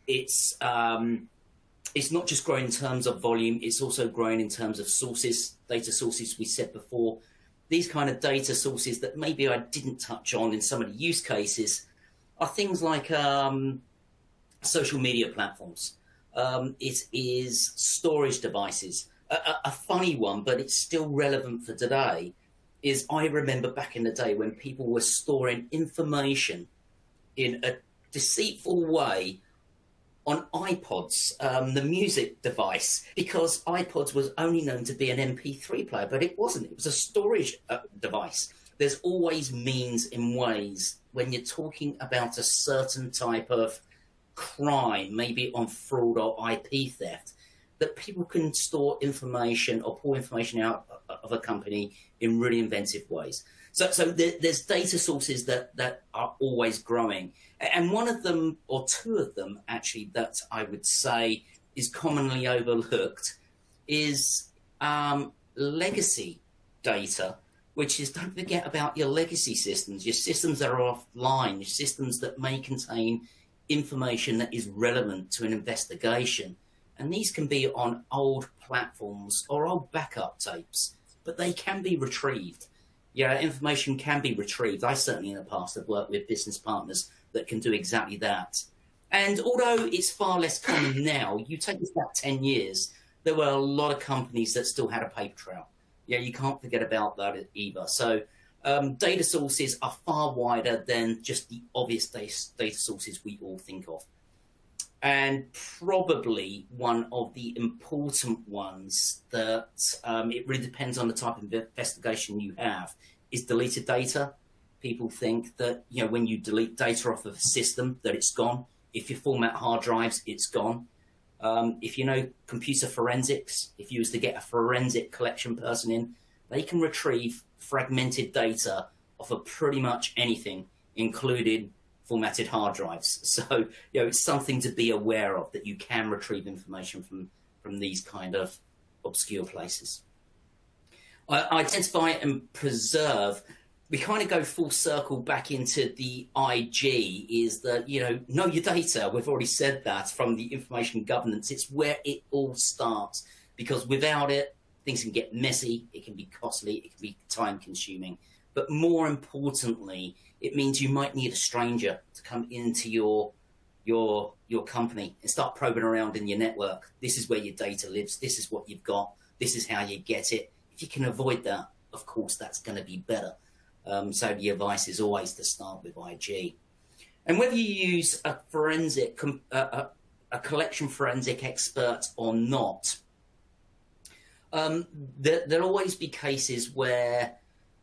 It's not just growing in terms of volume, it's also growing in terms of sources, data sources. We said before, these kind of data sources that maybe I didn't touch on in some of the use cases are things like social media platforms. It is storage devices. A funny one, but it's still relevant for today, is I remember back in the day when people were storing information in a deceitful way on iPods, the music device, because iPods was only known to be an MP3 player, but it wasn't. It was a storage device. There's always means and ways when you're talking about a certain type of crime, maybe on fraud or IP theft, that people can store information or pull information out of a company in really inventive ways. So there's data sources that are always growing. And one of them, or two of them actually, that I would say is commonly overlooked is legacy data, which is, don't forget about your legacy systems, your systems that are offline, your systems that may contain information that is relevant to an investigation. And these can be on old platforms or old backup tapes, but they can be retrieved. Yeah, information can be retrieved. I certainly in the past have worked with business partners that can do exactly that. And although it's far less common now, you take this back 10 years, there were a lot of companies that still had a paper trail. Yeah, you can't forget about that either. So data sources are far wider than just the obvious data sources we all think of. And probably one of the important ones that it really depends on the type of investigation you have is deleted data. People think that, you know, when you delete data off of a system, that it's gone. If you format hard drives, it's gone. If you know computer forensics, if you was to get a forensic collection person in, they can retrieve fragmented data off of pretty much anything, including formatted hard drives. So, you know, it's something to be aware of, that you can retrieve information from these kind of obscure places. Identify and preserve. We kind of go full circle back into the IG, is that, you know your data. We've already said that from the information governance. It's where it all starts, because without it, things can get messy, it can be costly, it can be time consuming. But more importantly, it means you might need a stranger to come into your company and start probing around in your network. This is where your data lives. This is what you've got. This is how you get it. If you can avoid that, of course, that's going to be better. So the advice is always to start with IG. And whether you use a forensic, a collection forensic expert or not, there'll always be cases where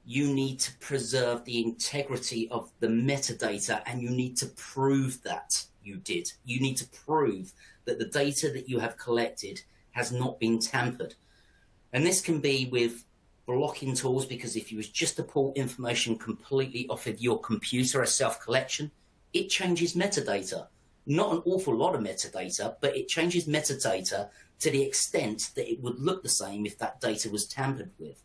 you need to preserve the integrity of the metadata, and you need to prove that you did. You need to prove that the data that you have collected has not been tampered. And this can be with blocking tools, because if you was just to pull information completely off of your computer as self-collection, it changes metadata. Not an awful lot of metadata, but it changes metadata to the extent that it would look the same if that data was tampered with.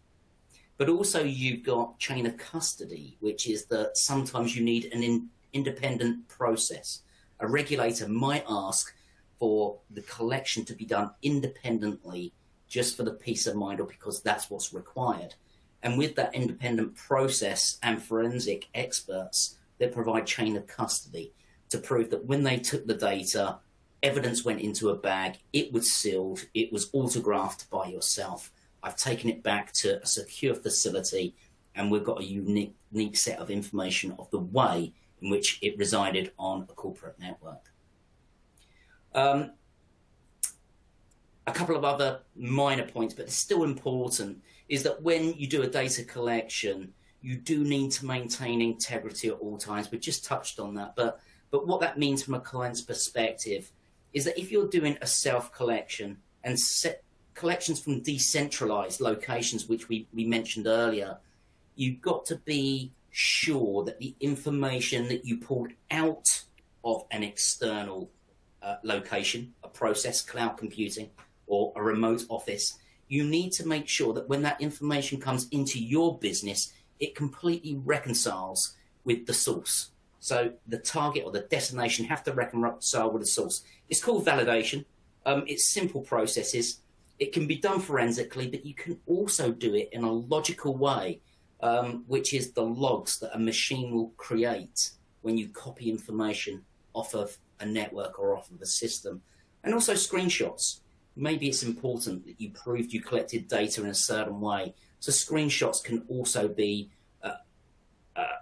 But also you've got chain of custody, which is that sometimes you need an independent process. A regulator might ask for the collection to be done independently, just for the peace of mind, or because that's what's required. And with that independent process and forensic experts, they provide chain of custody to prove that when they took the data, evidence went into a bag, it was sealed, it was autographed by yourself. I've taken it back to a secure facility, and we've got a unique set of information of the way in which it resided on a corporate network. A couple of other minor points, but it's still important, is that when you do a data collection, you do need to maintain integrity at all times. We just touched on that, but what that means from a client's perspective is that if you're doing a self-collection and set collections from decentralized locations, which we mentioned earlier, you've got to be sure that the information that you pulled out of an external location, a process, cloud computing, or a remote office, you need to make sure that when that information comes into your business, it completely reconciles with the source. So the target or the destination have to reconcile with the source. It's called validation. It's simple processes. It can be done forensically, but you can also do it in a logical way which is the logs that a machine will create when you copy information off of a network or off of a system, and also screenshots. Maybe it's important that you proved you collected data in a certain way. So screenshots can also be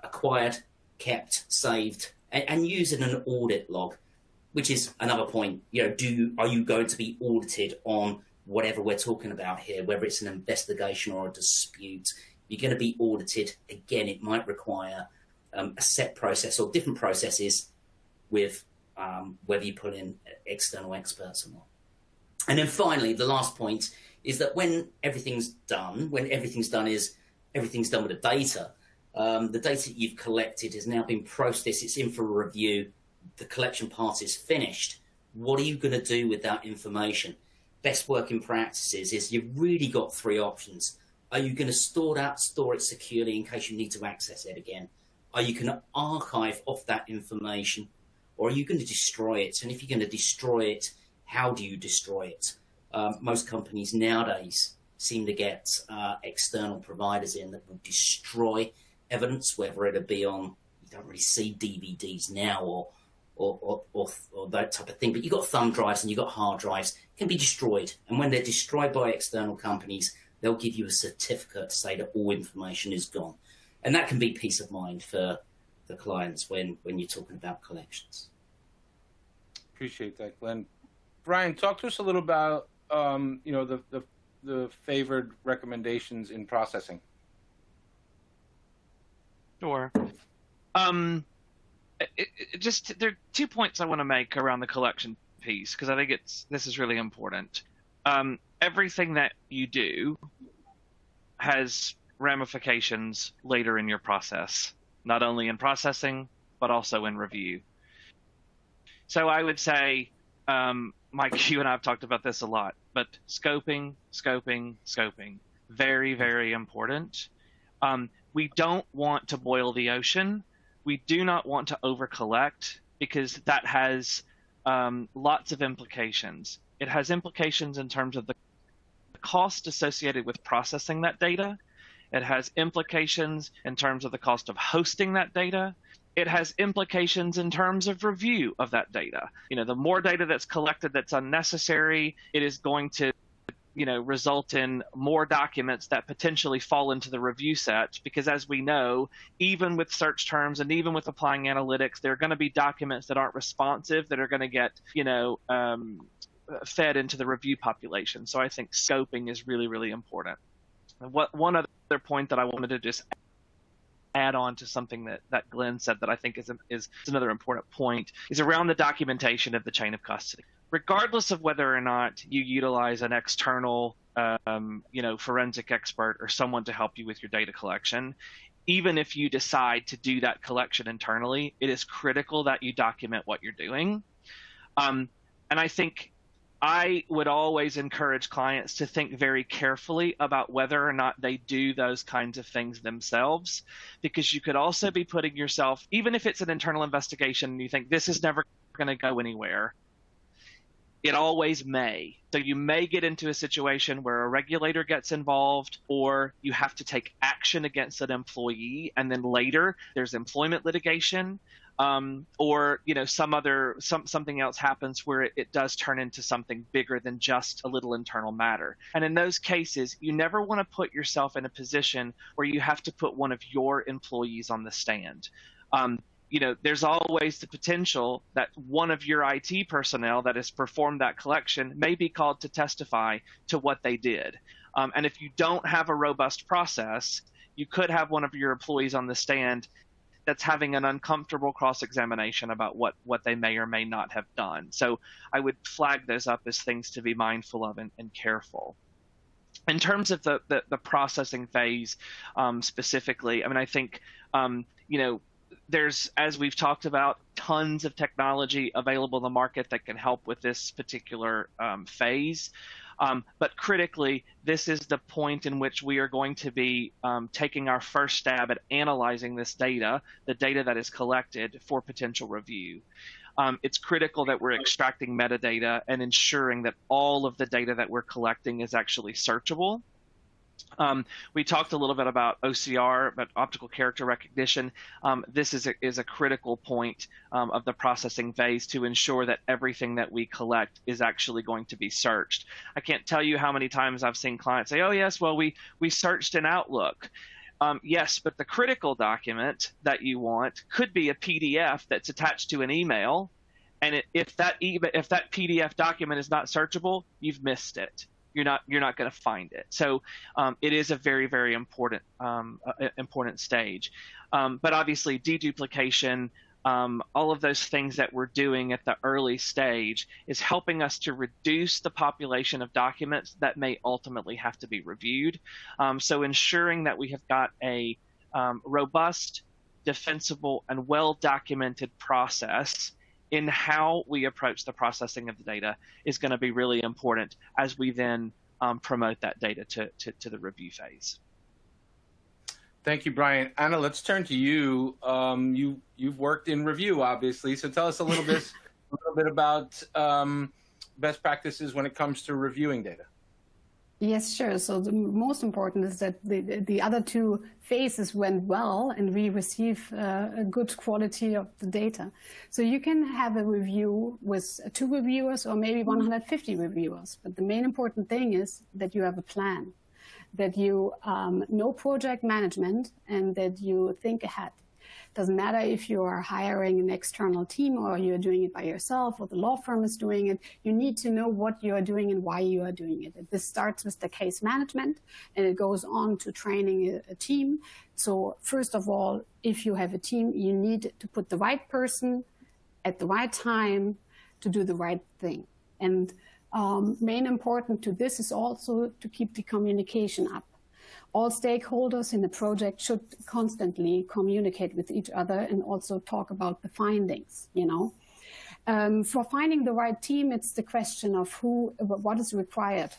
acquired, kept, saved, and used in an audit log, which is another point. Are you going to be audited on whatever we're talking about here, whether it's an investigation or a dispute? You're going to be audited. Again, it might require a set process or different processes with whether you put in external experts or not. And then finally, the last point is that when everything's done with the data. The data you've collected has now been processed. It's in for review. The collection part is finished. What are you going to do with that information? Best working practices is you've really got three options. Are you going to store it securely in case you need to access it again? Are you going to archive off that information? Or are you going to destroy it? And if you're going to destroy it, how do you destroy it? Most companies nowadays seem to get external providers in that will destroy evidence, whether it'll be on, you don't really see DVDs now or that type of thing, but you've got thumb drives and you've got hard drives, can be destroyed. And when they're destroyed by external companies, they'll give you a certificate to say that all information is gone. And that can be peace of mind for the clients when you're talking about collections. Appreciate that, Glenn. Brian, talk to us a little about the favored recommendations in processing. Sure. There are 2 points I want to make around the collection piece, because I think this is really important. Everything that you do has ramifications later in your process, not only in processing, but also in review. So I would say, Mike, you and I have talked about this a lot, but scoping, very, very important. We don't want to boil the ocean. We do not want to over-collect, because that has lots of implications. It has implications in terms of the cost associated with processing that data. It has implications in terms of the cost of hosting that data. It has implications in terms of review of that data. The more data that's collected that's unnecessary, it is going to result in more documents that potentially fall into the review set, because as we know, even with search terms and even with applying analytics, there are going to be documents that aren't responsive that are going to get, fed into the review population. So I think scoping is really, really important. One other point that I wanted to just add on to something that Glenn said that I think is another important point is around the documentation of the chain of custody. Regardless of whether or not you utilize an external, forensic expert or someone to help you with your data collection, even if you decide to do that collection internally, it is critical that you document what you're doing. And I think I would always encourage clients to think very carefully about whether or not they do those kinds of things themselves, because you could also be putting yourself, even if it's an internal investigation and you think this is never going to go anywhere, it always may. So you may get into a situation where a regulator gets involved, or you have to take action against an employee, and then later there's employment litigation, or something else happens where it does turn into something bigger than just a little internal matter. And in those cases, you never want to put yourself in a position where you have to put one of your employees on the stand. There's always the potential that one of your IT personnel that has performed that collection may be called to testify to what they did. And if you don't have a robust process, you could have one of your employees on the stand that's having an uncomfortable cross-examination about what they may or may not have done. So I would flag those up as things to be mindful of and careful. In terms of the processing phase specifically, I think, there's, as we've talked about, tons of technology available in the market that can help with this particular phase. But critically, this is the point in which we are going to be taking our first stab at analyzing this data, the data that is collected, for potential review. It's critical that we're extracting metadata and ensuring that all of the data that we're collecting is actually searchable. We talked a little bit about OCR, but optical character recognition. This is a critical point of the processing phase to ensure that everything that we collect is actually going to be searched. I can't tell you how many times I've seen clients say, oh, yes, well, we searched in Outlook. Yes, but the critical document that you want could be a PDF that's attached to an email. And if that PDF document is not searchable, you've missed it. You're not going to find it. So it is a very, very important stage. But obviously, deduplication, all of those things that we're doing at the early stage is helping us to reduce the population of documents that may ultimately have to be reviewed. So ensuring that we have got a robust, defensible, and well-documented process in how we approach the processing of the data is going to be really important as we then promote that data to the review phase. Thank you, Bryant. Anna, let's turn to you. You've worked in review, obviously, so tell us a little bit about best practices when it comes to reviewing data. Yes, sure. So the most important is that the other two phases went well and we receive a good quality of the data. So you can have a review with 2 reviewers or maybe 150 reviewers. But the main important thing is that you have a plan, that you know project management and that you think ahead. Doesn't matter if you are hiring an external team or you're doing it by yourself or the law firm is doing it. You need to know what you are doing and why you are doing it. This starts with the case management and it goes on to training a team. So first of all, if you have a team, you need to put the right person at the right time to do the right thing. And main important to this is also to keep the communication up. All stakeholders in the project should constantly communicate with each other and also talk about the findings, you know. For finding the right team, it's the question of what is required.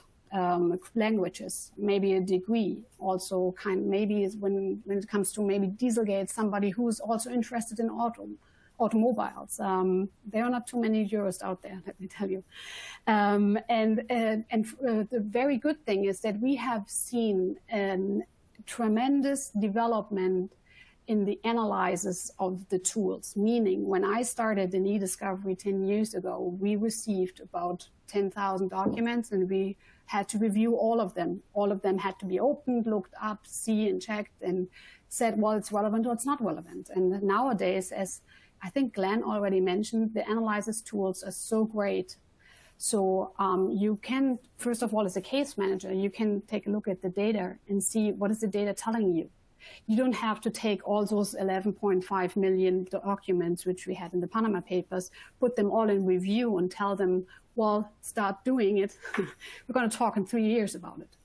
Languages, maybe a degree, also maybe when it comes to maybe Dieselgate, somebody who's also interested in automobiles. There are not too many jurists out there, let me tell you. The very good thing is that we have seen a tremendous development in the analysis of the tools, meaning when I started in eDiscovery 10 years ago, we received about 10,000 documents and we had to review all of them. All of them had to be opened, looked up, and checked and said, well, it's relevant or it's not relevant. And nowadays, as I think Glen already mentioned, the analysis tools are so great. So you can, first of all, as a case manager, you can take a look at the data and see what is the data telling you. You don't have to take all those 11.5 million documents, which we had in the Panama Papers, put them all in review and tell them, well, start doing it. We're going to talk in 3 years about it.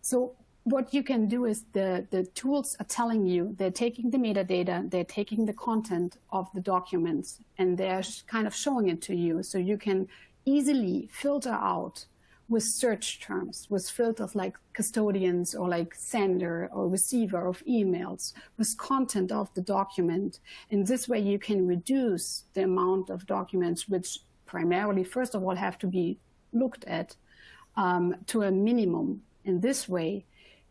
So what you can do is the tools are telling you, they're taking the metadata, they're taking the content of the documents, and they're kind of showing it to you. So you can easily filter out with search terms, with filters like custodians or like sender or receiver of emails, with content of the document. In this way, you can reduce the amount of documents which primarily, first of all, have to be looked at to a minimum. In this way,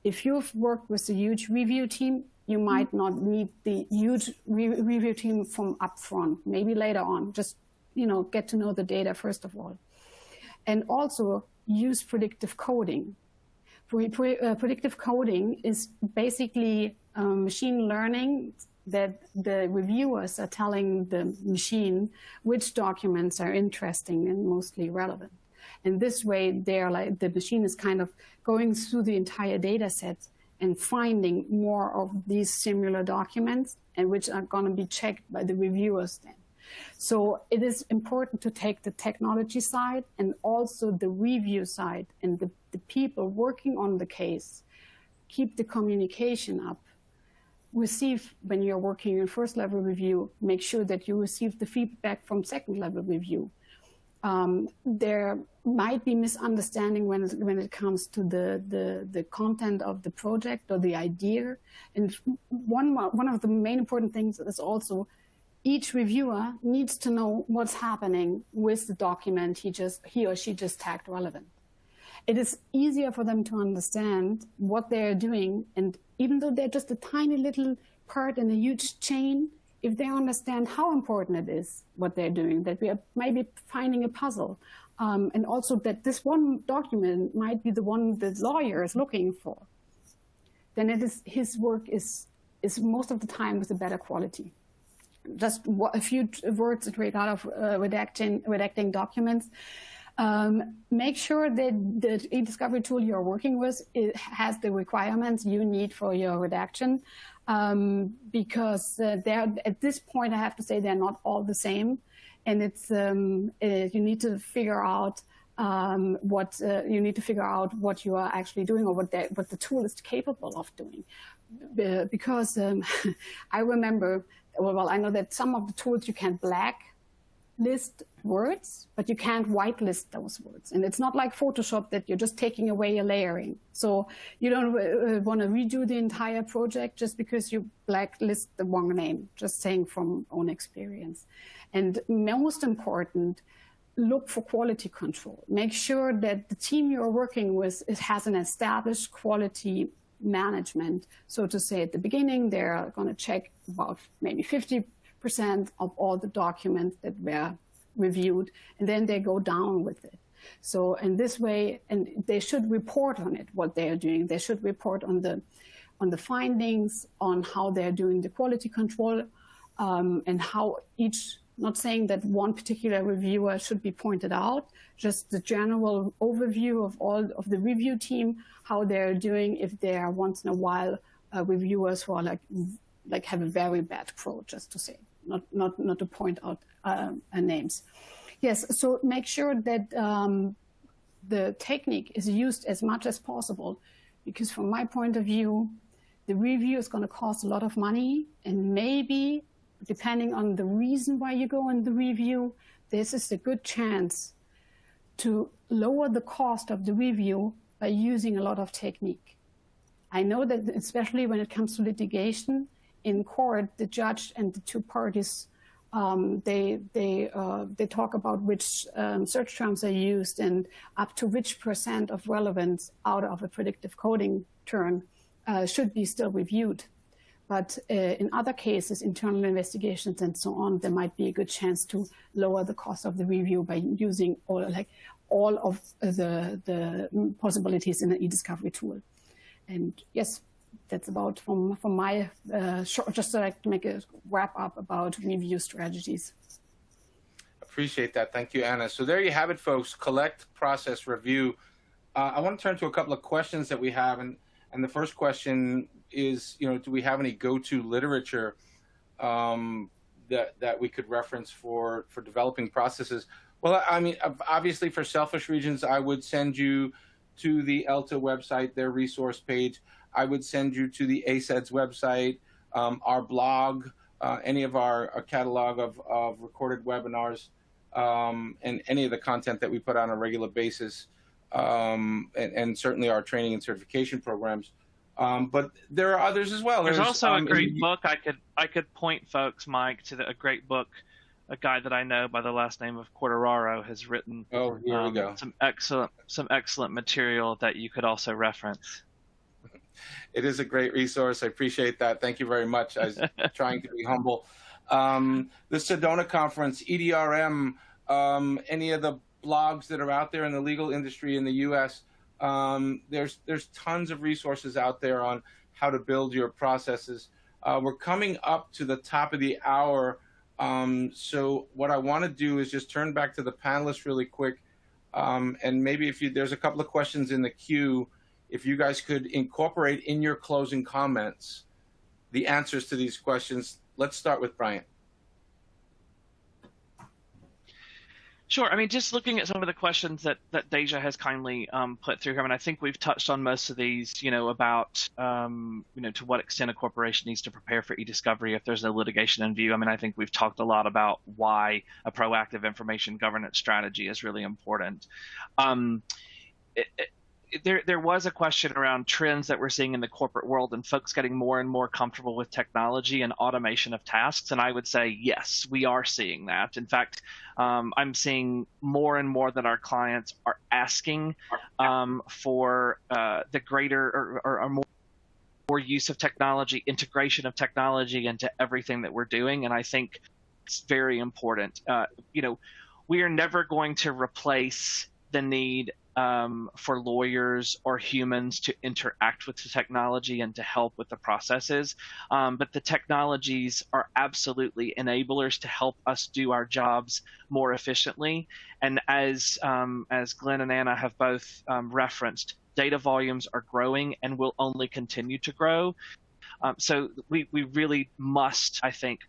if you've worked with a huge review team, you might not need the huge review team from upfront, maybe later on. Just, get to know the data first of all. And also use predictive coding. Predictive coding is basically machine learning that the reviewers are telling the machine which documents are interesting and mostly relevant. And this way, the machine is kind of going through the entire data set and finding more of these similar documents, and which are going to be checked by the reviewers then. So it is important to take the technology side and also the review side, and the people working on the case, keep the communication up. Receive, when you're working in first level review, make sure that you receive the feedback from second level review. There might be misunderstanding when it comes to the content of the project or the idea. And one of the main important things is also each reviewer needs to know what's happening with the document he or she just tagged relevant. it is easier for them to understand what they're doing. And even though they're just a tiny little part in a huge chain, if they understand how important it is, what they're doing, that we are maybe finding a puzzle, and also that this one document might be the one the lawyer is looking for, then it is, his work is most of the time with a better quality. Just a few words straight out of redacting documents. Make sure that the EDiscovery tool you're working with, it has the requirements you need for your redaction, because at this point, I have to say they're not all the same, and it's you need to figure out what you are actually doing, or what the tool is capable of doing, because I remember. Well, I know that some of the tools you can blacklist words, but you can't whitelist those words. And it's not like Photoshop that you're just taking away a layering. So you don't want to redo the entire project just because you blacklist the wrong name, just saying from own experience. And most important, look for quality control. Make sure that the team you're working with has an established quality management. So to say at the beginning, they're going to check about maybe 50% of all the documents that were reviewed, and then they go down with it. So in this way, and they should report on it, what they are doing. They should report on the findings, on how they're doing the quality control, and how each, not saying that one particular reviewer should be pointed out, just the general overview of all of the review team, how they're doing, if they are once in a while reviewers who are like have a very bad pro, just to say, not to point out names. Yes, so make sure that the technique is used as much as possible, because from my point of view, the review is going to cost a lot of money, and maybe depending on the reason why you go in the review, this is a good chance to lower the cost of the review by using a lot of technique. I know that especially when it comes to litigation, in court, the judge and the two parties, they talk about which search terms are used and up to which % of relevance out of a predictive coding turn should be still reviewed. But in other cases, internal investigations and so on, there might be a good chance to lower the cost of the review by using all of the possibilities in an EDiscovery tool. And yes, that's about from my short, just to make a wrap up about review strategies. Appreciate that. Thank you, Anna. So there you have it, folks. Collect, process, review. I want to turn to a couple of questions that we have, and the first question is, do we have any go-to literature that we could reference for developing processes? Well, I mean, obviously for selfish reasons, I would send you to the ELTA website, their resource page. I would send you to the ACEDS website, our blog, any of our catalog of recorded webinars, and any of the content that we put on a regular basis, and certainly our training and certification programs. But there are others as well. There's also a great book. I could point folks, Mike, to a great book. A guy that I know by the last name of Quartararo has written here we go. some excellent material that you could also reference. It is a great resource. I appreciate that. Thank you very much. I was trying to be humble. The Sedona Conference, EDRM, any of the blogs that are out there in the legal industry in the U.S., there's tons of resources out there on how to build your processes. We're coming up to the top of the hour, so what I want to do is just turn back to the panelists really quick, and maybe there's a couple of questions in the queue, if you guys could incorporate in your closing comments the answers to these questions. Let's start with Bryant. Sure. I mean, just looking at some of the questions that Deja has kindly put through here, I mean, I think we've touched on most of these, about, to what extent a corporation needs to prepare for e-discovery if there's no litigation in view. I mean, I think we've talked a lot about why a proactive information governance strategy is really important. there was a question around trends that we're seeing in the corporate world and folks getting more and more comfortable with technology and automation of tasks. And I would say, yes, we are seeing that. In fact, I'm seeing more and more that our clients are asking for the greater or more use of technology, integration of technology into everything that we're doing. And I think it's very important. We are never going to replace the need for lawyers or humans to interact with the technology and to help with the processes. But the technologies are absolutely enablers to help us do our jobs more efficiently. And as Glen and Anna have both referenced, data volumes are growing and will only continue to grow. So we really must, I think,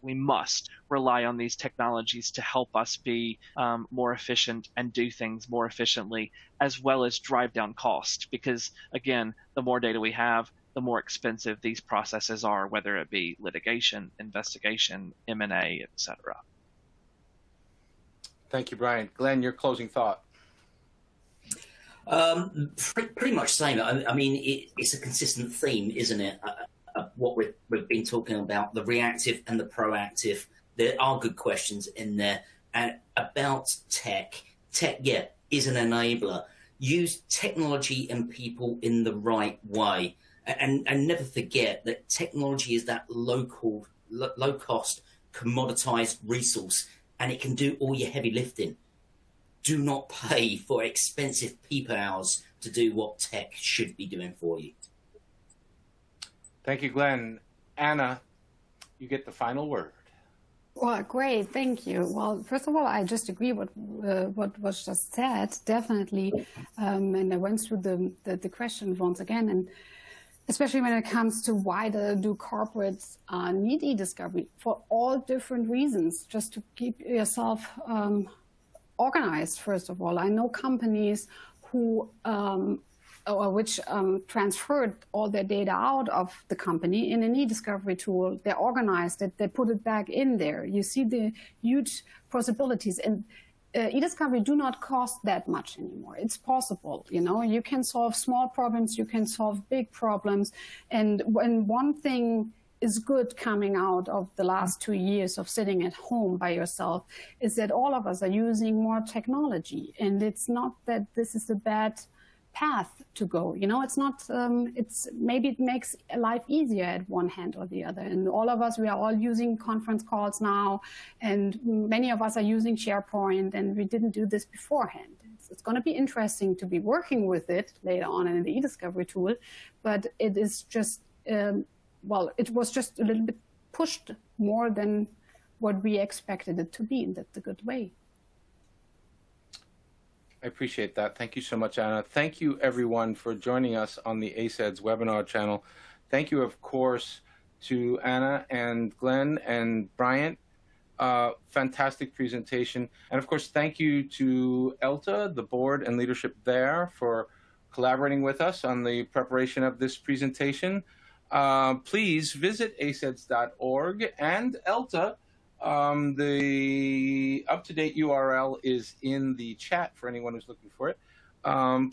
rely on these technologies to help us be more efficient and do things more efficiently, as well as drive down cost. Because, again, the more data we have, the more expensive these processes are, whether it be litigation, investigation, M&A, et cetera. Thank you, Bryant. Glen, your closing thought. Pretty much same. I mean, it's a consistent theme, isn't it? What we've been talking about, the reactive and the proactive. There are good questions in there. And about tech, yeah, is an enabler. Use technology and people in the right way. And never forget that technology is that low-cost, commoditized resource, and it can do all your heavy lifting. Do not pay for expensive people hours to do what tech should be doing for you. Thank you, Glen. Anna, you get the final word. Well, great, thank you. Well, first of all, I just agree with what was just said, definitely. And I went through the questions once again, and especially when it comes to why do corporates need e-discovery for all different reasons, just to keep yourself organized, first of all. I know companies who which transferred all their data out of the company in an e-discovery tool. They organized it, they put it back in there. You see the huge possibilities. And e-discovery do not cost that much anymore. It's possible, you can solve small problems, you can solve big problems. And when one thing is good coming out of the last 2 years of sitting at home by yourself is that all of us are using more technology. And it's not that this is a bad path to go. It's not, maybe it makes life easier at one hand or the other. And all of us, we are all using conference calls now, and many of us are using SharePoint, and we didn't do this beforehand. It's going to be interesting to be working with it later on in the e-discovery tool, but it is just, it was just a little bit pushed more than what we expected it to be, and that's a good way. I appreciate that. Thank you so much, Anna. Thank you, everyone, for joining us on the ACEDS webinar channel. Thank you, of course, to Anna and Glen and Bryant. Fantastic presentation. And, of course, thank you to ELTA, the board and leadership there, for collaborating with us on the preparation of this presentation. Please visit aceds.org and ELTA. The up-to-date URL is in the chat for anyone who's looking for it.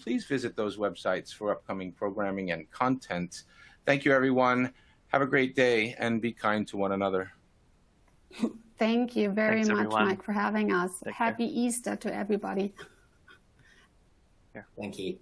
Please visit those websites for upcoming programming and content. Thank you, everyone. Have a great day and be kind to one another. Thank you very Thanks, much, everyone. Mike, for having us. Take Happy care. Easter to everybody. Thank you.